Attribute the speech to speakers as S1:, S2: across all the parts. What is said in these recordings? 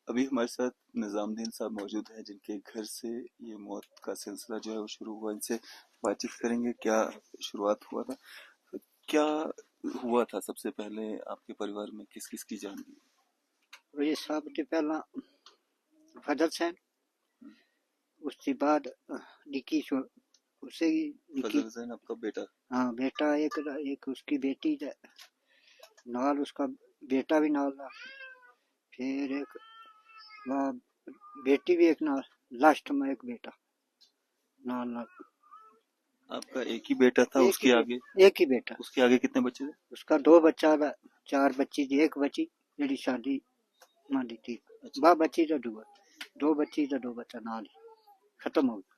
S1: अभी हमारे साथ निजामुद्दीन साहब मौजूद हैं जिनके घर से ये मौत का सिलसिला जो है वो शुरू हुआ। इनसे बातचीत करेंगे, क्या शुरुआत हुआ था, क्या हुआ था। सबसे पहले आपके परिवार में किस किस की जान गई?
S2: ये सब तो पहला फजल सैन, उसके बाद निकी उसे
S1: फजल हुसैन आपका बेटा?
S2: हाँ बेटा, एक उसकी बेटी है नाल, उसका बेटा भी नाल था, फिर एक बेटी भी एक नाल, लास्ट में एक बेटा नाल नाल।
S1: आपका एक ही बेटा था? उसके आगे
S2: एक ही बेटा।
S1: उसके आगे कितने बच्चे थे?
S2: उसका 2 बच्चा था, 4 बच्ची थी, एक बच्ची जेडी शादी मानी थी।
S1: अच्छा।
S2: बा बच्ची तो 2 बच्ची तो 2 बच्चा नाल ही खत्म हो गया,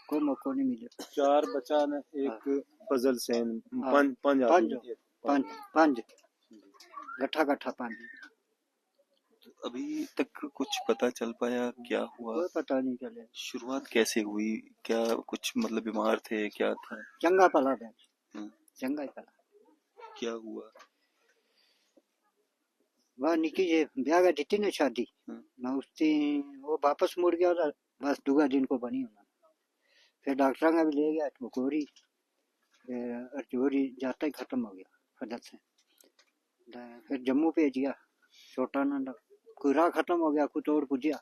S2: कोई मौका नहीं मिले।
S3: 4 बच्चा ने, एक फजल सैन, पांच
S2: गठा 5।
S1: अभी तक कुछ पता चल पाया क्या हुआ?
S2: कोई पता नहीं चले।
S1: शुरुआत कैसे हुई? क्या कुछ मतलब बीमार थे, क्या था?
S2: चंगा पला था, चंगा ही पला।
S1: क्या हुआ?
S2: वह निकी जे ब्याह का दिती ने शादी, मैं उसकी वो वापस मुड़ गया था, बस 2 दिन को बनी होना। फिर डॉक्टर का भी ले गया तो गोरी, जोरी जाता ही खत्म हो गया फजल से। फिर जम्मू भेज गया, छोटा नंदा कोई राह खत्म हो गया, कुछ और पुजिया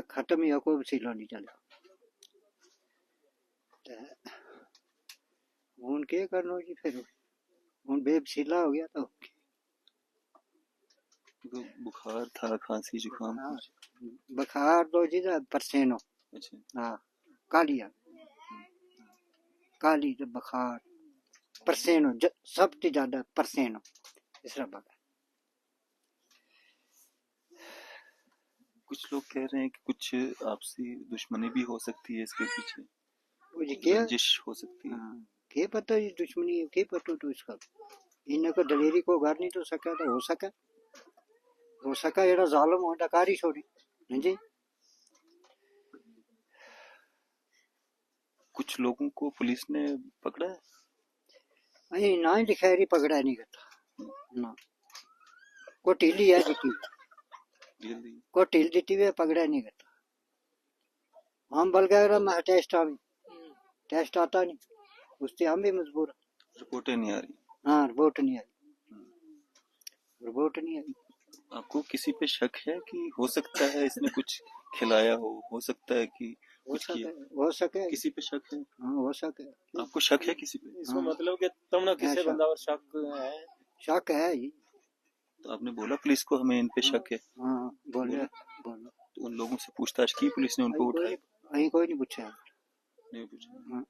S2: खत्म ही, कोई वसीला नहीं चला। हूं के करना जी, फिर हूं बेवसीला हो गया तो
S1: बुखार था, खांसी जुकाम?
S2: बुखार तो जी परसेनो।
S1: अच्छा।
S2: हाँ, काली तो बुखार, परसेनो सबसे ज्यादा परसेनो इसरा बगा।
S1: कुछ लोग कह रहे हैं कि कुछ आपसी दुश्मनी भी हो सकती है इसके पीछे, रंजिश हो सकती है।
S2: के पता ये दुश्मनी है, के पता तो इसका इन्हें को दलेरी को घर नहीं तो सका, तो हो सका एड़ा जालिम हो डकारी छोड़ी जी।
S1: कुछ लोगों को पुलिस ने पकड़ा है?
S2: नहीं ना ही दिखाई पकड़ा नहीं करता ना, को ढीली है दिखी, को ढील दी हुई पकड़ा नहीं करता। हम बल गए मैं टेस्ट आता नहीं, उससे हम भी मजबूर।
S1: रिपोर्टें नहीं आ रही?
S2: हाँ, रिपोर्ट नहीं आई।
S1: आपको किसी पे शक है कि हो सकता है इसने कुछ खिलाया हो सकता है कि कुछ किया
S2: हो सके
S1: किसी पे शक है?
S2: हाँ, हो सके।
S1: आपको शक है किसी पे?
S3: इसको मतलब कि तुमने किसी बंदा और शक
S2: है ही।
S1: तो आपने बोला पुलिस को हमें इन पे शक है?
S2: हाँ बोले।
S1: तो उन लोगों से पूछताछ की पुलिस ने? उनको उठाया?
S2: कोई नहीं पूछा।
S1: नहीं पूछा।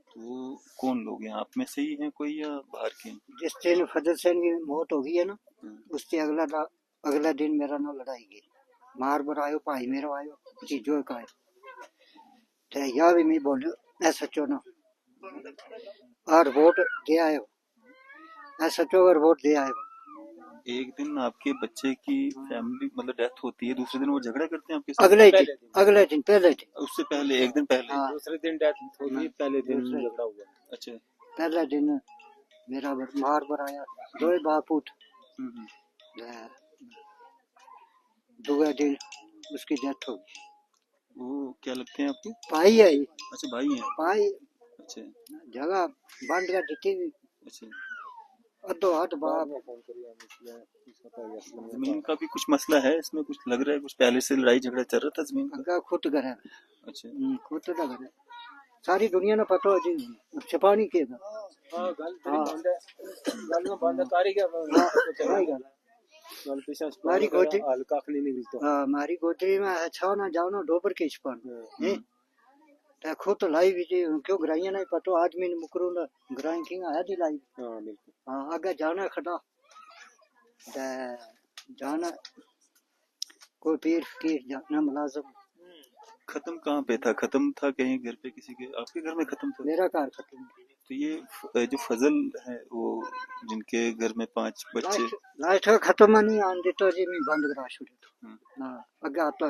S1: तो वो कौन लोग हैं, आप में से ही हैं कोई या बाहर के हैं?
S2: जिस दिन फजल सैन की मौत हो गई है ना, उससे अगला दिन मेरा ना लड़ाई गई, मार बर आयो भाई मेरा आयो चीजो का है तो या भी मैं बोलो ऐसा चो ना और वोट दे आयो, ऐसा चो और वोट दे आयो।
S1: एक दिन आपके बच्चे की फैमिली मतलब डेथ होती है, दूसरे दिन वो झगड़ा करते हैं आपके साथ?
S2: अगले दिन पहले दिन,
S1: उससे पहले एक दिन पहले?
S2: हाँ,
S3: दूसरे दिन डेथ होगी, पहले दिन झगड़ा हुआ।
S1: अच्छा।
S2: पहले दिन मेरा मार बर आया, 2 बापूत, दूसरे दिन उसकी डेथ होगी।
S1: वो क्या लगते हैं आपके?
S2: भाई है।
S1: अच्छा, भाई हैं।
S2: भाई।
S1: अच्छा।
S2: जगह बांट का दिखी।
S1: अच्छा।
S2: अदो हाथ बाप।
S1: जमीन का भी कुछ मसला है इसमें? कुछ लग रहा है कुछ पहले से लड़ाई झगड़ा चल रहा था जमीन का?
S2: खुद घर है।
S1: अच्छा।
S2: खुद का घर है, सारी दुनिया ने पता हो जी, छुपा नहीं किया। मारी गोदरी में अच्छा ना जाओ ना डोबर के छुपान खुद लाई भी जी, क्यों ग्राइया नहीं पता आदमी ने मुकरू ना ग्राई किंग आया दी लाई। हाँ आगे जाना खड़ा जाना कोई पीर फकीर जाना मुलाजम।
S1: खत्म कहाँ पे था? खत्म था कहीं घर पे किसी के? आपके घर में खत्म था?
S2: मेरा घर खत्म।
S1: तो ये जो फजल है वो जिनके घर में 5 बच्चे
S2: लास्ट खत्म नहीं आन देता जी, मैं बंद करा छोड़ी तो आगे आता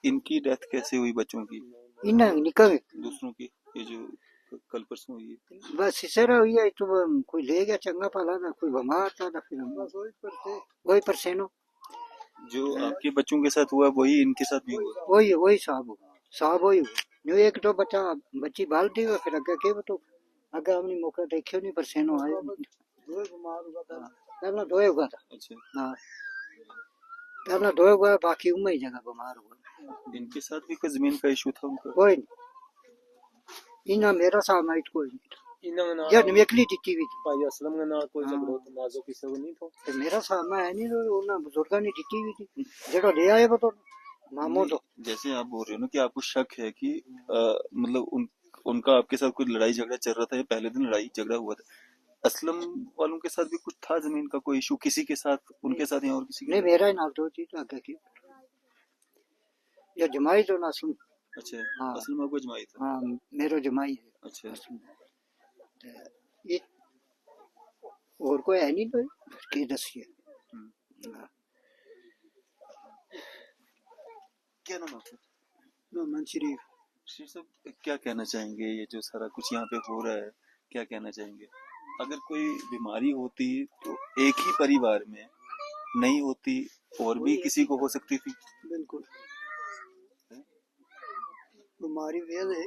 S1: इनकी डेथ कैसे हुई बच्चों की?
S2: इन्हें निकल
S1: दूसरों की ये जो कल परसों हुई है?
S2: बस इसे रहा हुई है तो वो कोई ले गया चंगा पाला ना, कोई बीमार था ना, फिर हम वही परसेनो
S1: जो आपके बच्चों के साथ हुआ वही इनके साथ भी हुआ?
S2: वही साहब वही हुआ। जो एक तो बच्ची बाल दी हुआ, फिर आगे के तो आगे हमने मौका देखियो नहीं, परसेनो आयो नहीं। हाँ, पहला दो हुआ था।
S1: अच्छा,
S2: हाँ, पहला दो हुआ, बाकी उम्र ही जगह बीमार हुआ।
S1: इनके साथ भी कोई जमीन का इशू था उनका?
S2: कोई नहीं, इना मेरा साहब नाइट कोई नहीं,
S3: इन्होंने ना
S2: या निकली दी थी
S3: भाई असलम का ना कोई
S2: हाँ।
S3: झगड़ो तनाजो किसी को नहीं था।
S2: ਤੇ ਮੇਰਾ ਸਾਹਮਣਾ ਹੈ ਨਹੀਂ, ਉਹਨਾਂ ਬਜ਼ੁਰਗਾਂ ਨੇ ਦਿੱਤੀ ਵੀ ਸੀ ਜਿਹੜਾ ले आए वो तो मामो तो।
S1: जैसे आप बोल रहे हो ना कि आपको शक है कि मतलब उनका आपके साथ कोई लड़ाई झगड़ा चल रहा था या पहले दिन लड़ाई झगड़ा हुआ था, असलम वालों के साथ भी कुछ था जमीन का कोई इशू किसी के साथ, उनके साथ या और किसी के
S2: नहीं
S1: साथ?
S2: मेरा ही नाल दो चीज आगे की या जमाई तो ना सुन।
S1: अच्छा,
S2: हाँ।
S1: असलम आपको जमाई था?
S2: हाँ मेरो जमाई है।
S1: अच्छा,
S2: ते ये और कोई है नहीं, कोई की दसिए। हाँ।
S1: क्या नाम है आपका?
S2: मोहम्मद शरीफ।
S1: श्री साहब, क्या कहना चाहेंगे ये जो सारा कुछ यहाँ पे हो रहा है, क्या कहना चाहेंगे? अगर कोई बीमारी होती तो एक ही परिवार में नहीं होती और भी किसी को हो सकती थी।
S2: बिल्कुल बीमारी वेद है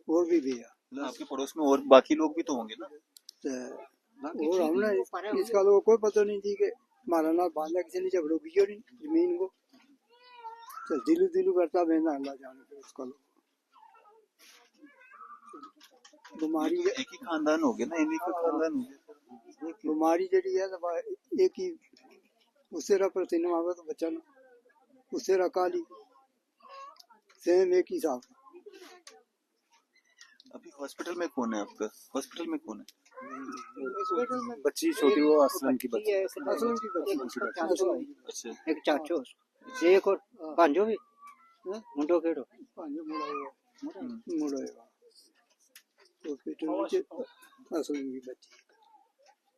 S2: और भी है,
S1: मतलब आपके पड़ोस में और बाकी लोग भी तो होंगे ना?
S2: और हमने इसका लोग कोई पता नहीं थी कि हमारा ना बांधा किसी ने झगड़ो किया नहीं जमीन को, तो दिलू दिलू करता बहना अल्लाह जाने फिर उसका लोग बीमारी
S1: ये तो एक ही खानदान हो गया ना, इन्हीं का खानदान हो गया।
S2: बीमारी जड़ी है तो एक ही उससे रा प्रतीन आवे तो बच्चा ना उससे रा काली सेम एक ही साहब।
S1: अभी हॉस्पिटल में कौन है आपका? हॉस्पिटल में कौन है?
S3: बच्ची छोटी वो असलम की बच्ची।
S1: अच्छा,
S2: एक चाचो एक और पांचो भी मुंडो केड़ो पांचो मुड़ो हॉस्पिटल में असलम की बच्ची।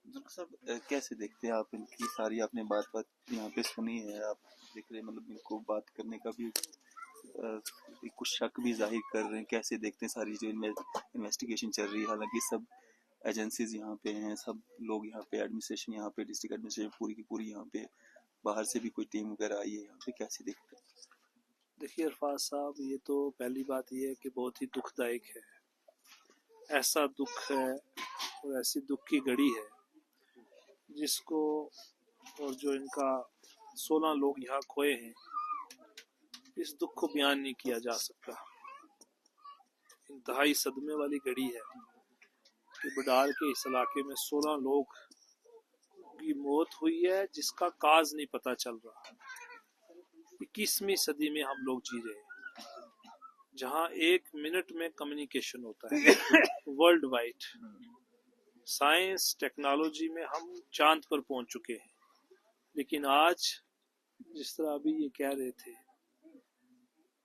S1: डॉक्टर साहब, कैसे देखते हैं आप इनकी सारी, आपने बात बात यहाँ पे सुनी है, आप देख रहे हैं, मतलब इनको बात करने का भी कुछ शक भी जाहिर कर रहे हैं, कैसे देखते हैं सारी जो इन्वेस्टिगेशन चल रही है? हालांकि सब एजेंसीज यहाँ पे हैं, सब लोग यहाँ पे, एडमिनिस्ट्रेशन यहाँ पे, डिस्ट्रिक्ट एडमिनिस्ट्रेशन पूरी की पूरी यहाँ पे, बाहर से भी कोई टीम वगैरह आई है यहाँ पे, कैसे देखते हैं?
S4: देखिए अरफाज साहब, ये तो पहली बात ये है कि बहुत ही दुखदायक है, ऐसा दुख है और ऐसी दुख की घड़ी है जिसको, और जो इनका 16 लोग यहाँ खोए हैं, इस दुख को बयान नहीं किया जा सकता। इंतहाई सदमे वाली घड़ी है कि बडाल के इस इलाके में 16 लोग की मौत हुई है जिसका काज नहीं पता चल रहा। 21वीं सदी में हम लोग जी रहे हैं जहां 1 मिनट में कम्युनिकेशन होता है वर्ल्ड वाइड। साइंस टेक्नोलॉजी में हम चांद पर पहुंच चुके हैं, लेकिन आज जिस तरह अभी ये कह रहे थे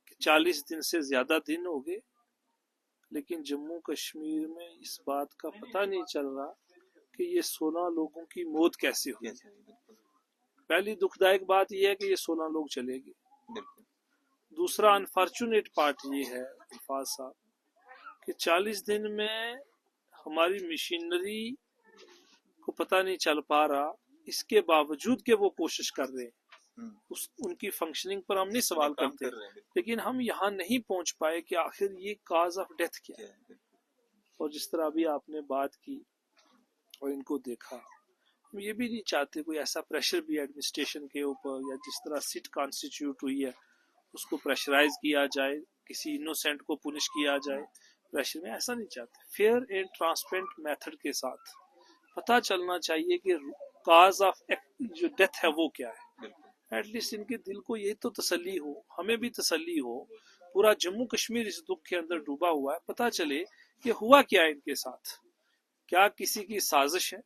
S4: कि 40 दिन से ज्यादा दिन हो गए, लेकिन जम्मू कश्मीर में इस बात का पता नहीं चल रहा कि ये 16 लोगों की मौत कैसे हुई। पहली दुखदायक बात यह है कि ये 16 लोग चले गए। दूसरा अनफॉर्चुनेट पार्ट ये है अल्फाज साहब कि 40 दिन में हमारी मशीनरी को पता नहीं चल पा रहा, इसके बावजूद कि वो कोशिश कर रहे हैं, उनकी फंक्शनिंग पर हम नहीं सवाल करते, लेकिन हम यहाँ नहीं पहुंच पाए कि आखिर ये काज ऑफ डेथ क्या है। और जिस तरह अभी आपने बात की और इनको देखा, हम ये भी नहीं चाहते कोई ऐसा प्रेशर भी एडमिनिस्ट्रेशन के ऊपर, या जिस तरह सिट कॉन्स्टिट्यूट हुई है उसको प्रेशराइज किया जाए, किसी इनोसेंट को पुनिश किया जाए प्रेशर में, ऐसा नहीं चाहते। फेयर एंड ट्रांसपेरेंट मेथड के साथ पता चलना चाहिए कि काज ऑफ जो डेथ है वो क्या है। एटलीस्ट इनके दिल को ये तो तसल्ली हो, हमें भी तसल्ली हो, पूरा जम्मू कश्मीर इस दुख के अंदर डूबा हुआ है, पता चले कि हुआ क्या है इनके साथ। क्या किसी की साजिश है?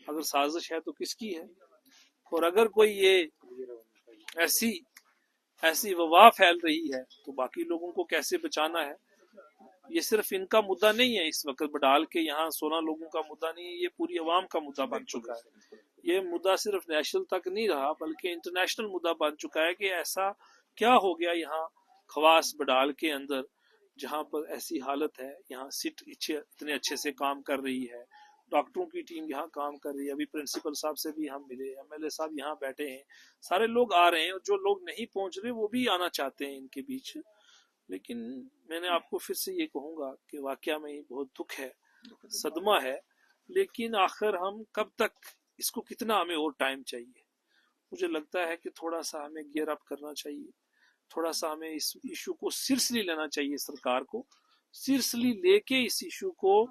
S4: अगर साजिश है तो किसकी है? और अगर कोई ये ऐसी वबा फैल रही है तो बाकी लोगों को कैसे बचाना है? ये सिर्फ इनका मुद्दा नहीं है, इस वक्त बडाल के यहाँ 16 लोगों का मुद्दा नहीं है, ये पूरी अवाम का मुद्दा बन चुका है। ये मुद्दा सिर्फ नेशनल तक नहीं रहा बल्कि इंटरनेशनल मुद्दा बन चुका है कि ऐसा क्या हो गया यहाँ खवास बडाल के अंदर جہاں پر ایسی حالت ہے، یہاں سٹ اتنے اچھے سے کام کر رہی ہے، ڈاکٹروں کی ٹیم یہاں کام کر رہی ہے، ابھی پرنسپل صاحب سے بھی ہم ملے، MLA صاحب یہاں بیٹھے ہیں، سارے لوگ آ رہے ہیں، اور جو لوگ نہیں پہنچ رہے وہ بھی آنا چاہتے ہیں ان کے بیچ. لیکن میں نے آپ کو پھر سے یہ کہوں گا کہ واقعہ میں بہت دکھ ہے، صدمہ ہے، لیکن آخر ہم کب تک اس کو، کتنا ہمیں اور ٹائم چاہیے. مجھے لگتا ہے کہ تھوڑا سا ہمیں گیئر اپ کرنا چاہیے، تھوڑا سا ہمیں اس ایشو کو سیریسلی لینا چاہیے، سرکار کو سیریسلی لے کے اس ایشو کو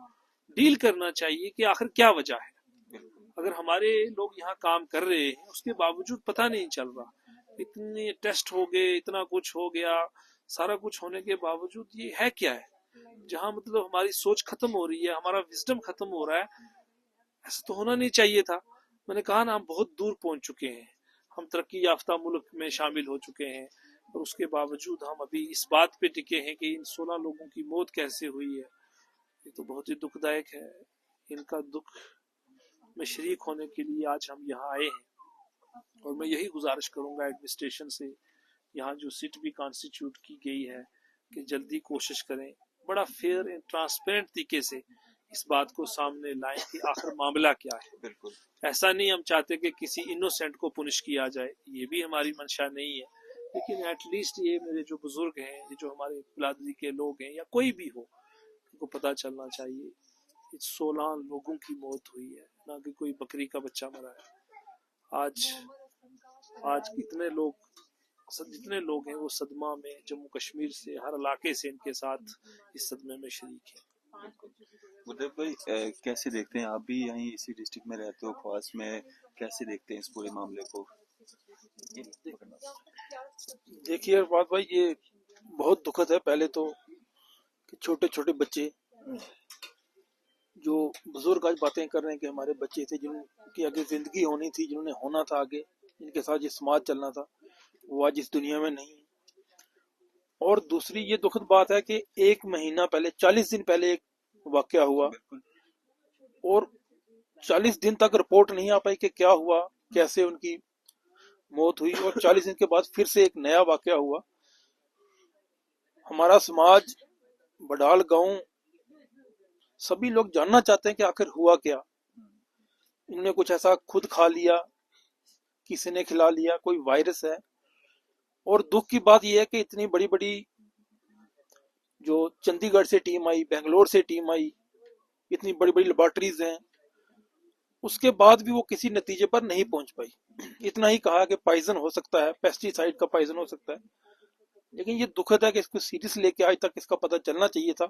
S4: ڈیل کرنا چاہیے کہ آخر کیا وجہ ہے. اگر ہمارے لوگ یہاں کام کر رہے ہیں اس کے باوجود پتہ نہیں چل رہا، اتنے ٹیسٹ ہو گئے، اتنا کچھ ہو گیا، سارا کچھ ہونے کے باوجود یہ ہے کیا ہے، جہاں مطلب ہماری سوچ ختم ہو رہی ہے، ہمارا وزڈم ختم ہو رہا ہے. ایسا تو ہونا نہیں چاہیے تھا. میں نے کہا نا، ہم بہت دور پہنچ چکے ہیں، ہم ترقی یافتہ ملک میں شامل ہو چکے ہیں، اور اس کے باوجود ہم ابھی اس بات پہ ٹکے ہیں کہ ان 16 لوگوں کی موت کیسے ہوئی ہے. یہ تو بہت ہی دکھ دائک ہے. ان کا دکھ میں شریک ہونے کے لیے آج ہم یہاں آئے ہیں، اور میں یہی گزارش کروں گا ایڈمنسٹریشن سے، یہاں جو سیٹ بھی کانسٹیٹیوٹ کی گئی ہے، کہ جلدی کوشش کریں، بڑا فیئر اینڈ ٹرانسپیرنٹ طریقے سے اس بات کو سامنے لائیں کہ آخر معاملہ کیا ہے.
S1: بالکل
S4: ایسا نہیں ہم چاہتے کہ کسی انوسینٹ کو پنش کیا جائے، یہ بھی ہماری منشا نہیں ہے، لیکن ایٹ لیسٹ یہ میرے جو بزرگ ہیں، یہ جو ہمارے بلادری کے لوگ ہیں، یا کوئی بھی ہو، ان کو پتہ چلنا چاہیے. 16 لوگوں کی موت ہوئی ہے، نہ کہ کوئی بکری کا بچہ مرا ہے. آج جتنے لوگ ہیں وہ صدمہ میں، جموں کشمیر سے، ہر علاقے سے ان کے ساتھ اس صدمے میں شریک ہیں.
S1: ادھر بھائی، کیسے دیکھتے ہیں آپ بھی یہیں اسی ڈسٹرکٹ میں رہتے ہو خواص میں، کیسے دیکھتے ہیں اس پورے معاملے کو؟
S5: دیکھیے ارفات بھائی، یہ بہت دکھد ہے. پہلے تو کہ چھوٹے چھوٹے بچے، جو بزرگ آج باتیں کر رہے ہیں کہ ہمارے بچے تھے جن کی آگے زندگی ہونی تھی، جنہوں نے ہونا تھا آگے، جن کے ساتھ یہ سماج چلنا تھا، وہ آج اس دنیا میں نہیں. اور دوسری یہ دکھد بات ہے کہ 1 مہینہ پہلے، 40 دن پہلے ایک واقعہ ہوا، اور 40 دن تک رپورٹ نہیں آ پائی کہ کیا ہوا، کیسے ان کی موت ہوئی، اور 40 دن کے بعد پھر سے ایک نیا واقعہ ہوا. ہمارا سماج، بڈال گاؤں، سبھی لوگ جاننا چاہتے ہیں کہ آخر ہوا کیا. انہوں نے کچھ ایسا خود کھا لیا، کسی نے کھلا لیا، کوئی وائرس ہے. اور دکھ کی بات یہ ہے کہ اتنی بڑی بڑی جو چندی گڑھ سے ٹیم آئی، بنگلور سے ٹیم آئی، اتنی بڑی بڑی لیبارٹریز ہیں، اس کے بعد بھی وہ کسی نتیجے پر نہیں پہنچ پائی. اتنا ہی کہا کہ پائزن ہو سکتا ہے، پیسٹی سائڈ کا پائزن ہو سکتا ہے. لیکن یہ دکھد ہے کہ اس کو سیریس لے کے آج تک اس کا پتہ چلنا چاہیے تھا.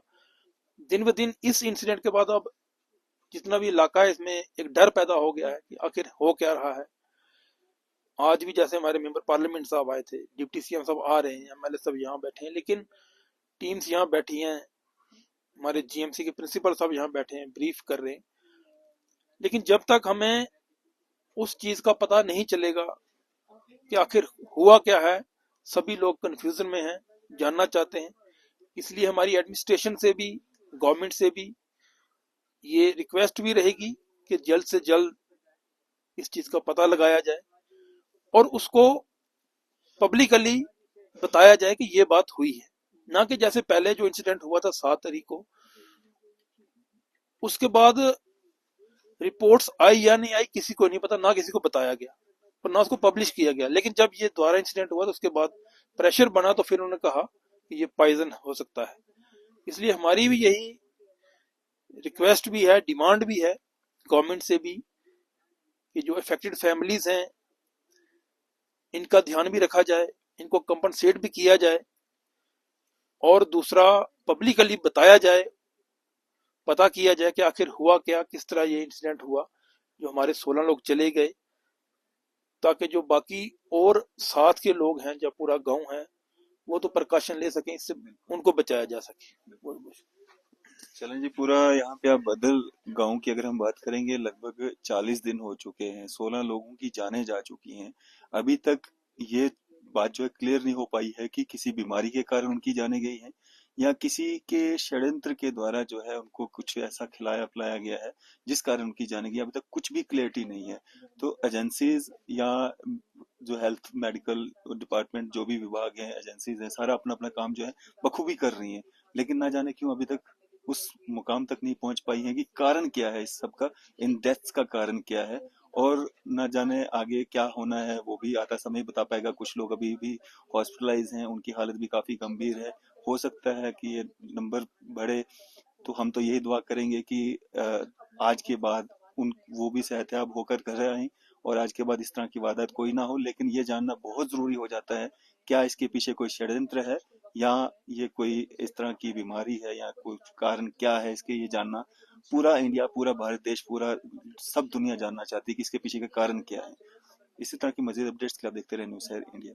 S5: دن بہ دن اس انسیڈنٹ کے بعد اب جتنا بھی علاقہ ہے، اس میں ایک ڈر پیدا ہو گیا ہے کہ آخر ہو کیا رہا ہے. آج بھی جیسے ہمارے ممبر پارلیمنٹ صاحب آئے تھے، ڈپٹی سی ایم صاحب آ رہے ہیں، MLA صاحب یہاں بیٹھے ہیں، لیکن ٹیمز یہاں بیٹھی ہیں، ہمارے GMC کے پرنسپل صاحب یہاں بیٹھے ہیں، بریف کر رہے ہیں. لیکن جب تک ہمیں اس چیز کا پتہ نہیں چلے گا کہ آخر ہوا کیا ہے، سبھی لوگ کنفیوژن میں ہیں، جاننا چاہتے ہیں. اس لیے ہماری ایڈمنسٹریشن سے بھی، گورنمنٹ سے بھی یہ ریکویسٹ بھی رہے گی کہ جلد سے جلد اس چیز کا پتہ لگایا جائے، اور اس کو پبلکلی بتایا جائے کہ یہ بات ہوئی ہے. نہ کہ جیسے پہلے جو انسیڈنٹ ہوا تھا 7 تاریخ کو، اس کے بعد رپورٹس آئی یا نہیں آئی کسی کو نہیں پتا، نہ کسی کو بتایا گیا اور نہ اس کو پبلش کیا گیا. لیکن جب یہ دوبارہ انسیڈنٹ ہوا تو اس کے بعد پریشر بنا، تو پھر انہوں نے کہا کہ یہ پائزن ہو سکتا ہے. اس لیے ہماری بھی یہی ریکویسٹ بھی ہے، ڈیمانڈ بھی ہے گورنمنٹ سے بھی، کہ جو افیکٹڈ فیملیز ہیں ان کا دھیان بھی رکھا جائے، ان کو کمپنسیٹ بھی کیا جائے، اور دوسرا پبلکلی بتایا جائے، پتہ کیا جائے کہ آخر ہوا کیا، کس طرح یہ انسیڈنٹ ہوا جو ہمارے 16 لوگ چلے گئے، تاکہ جو باقی اور ساتھ کے لوگ ہیں، جو پورا گاؤں ہے، وہ تو پریکاشن لے سکیں، اس سے ان کو بچایا جا سکے.
S1: چلیں جی، پورا یہاں پہ آپ بدل گاؤں کی اگر ہم بات کریں گے، لگ بھگ 40 دن ہو چکے ہیں، 16 لوگوں کی جانیں جا چکی ہیں. ابھی تک یہ بات جو ہے کلیئر نہیں ہو پائی ہے کہ کسی بیماری کے کارن ان کی جانیں گئی ہیں یا کسی کے شڑنتر کے دوارا جو ہے ان کو کچھ ایسا کھلایا پلایا گیا ہے جس کارن ان کی جانیں گئی. ابھی تک کچھ بھی کلیئرٹی نہیں ہے. تو ایجنسیز یا जो हेल्थ मेडिकल डिपार्टमेंट जो भी विभाग हैं एजेंसीज हैं सारा अपना अपना काम जो है बखूबी कर रही हैं, लेकिन ना जाने क्यों अभी तक उस मुकाम तक नहीं पहुंच पाई हैं कि कारण क्या है इस सब का, इन डेथ्स का कारण क्या है, और न जाने आगे क्या होना है वो भी आता समय बता पाएगा। कुछ लोग अभी भी हॉस्पिटलाइज हैं, उनकी हालत भी काफी गंभीर है, हो सकता है कि ये नंबर बढ़े। तो हम तो यही दुआ करेंगे कि आज के बाद वो भी सेहतयाब होकर घर आएं और आज के बाद इस तरह की वारदात कोई ना हो। लेकिन ये जानना बहुत जरूरी हो जाता है क्या इसके पीछे कोई षड्यंत्र है या ये कोई इस तरह की बीमारी है या कोई कारण क्या है इसके, ये जानना पूरा इंडिया, पूरा भारत देश, पूरा सब दुनिया जानना चाहती है कि इसके पीछे का कारण क्या है। इसी तरह की मजीद अपडेट्स के लिए आप देखते रहे न्यूज़ इंडिया।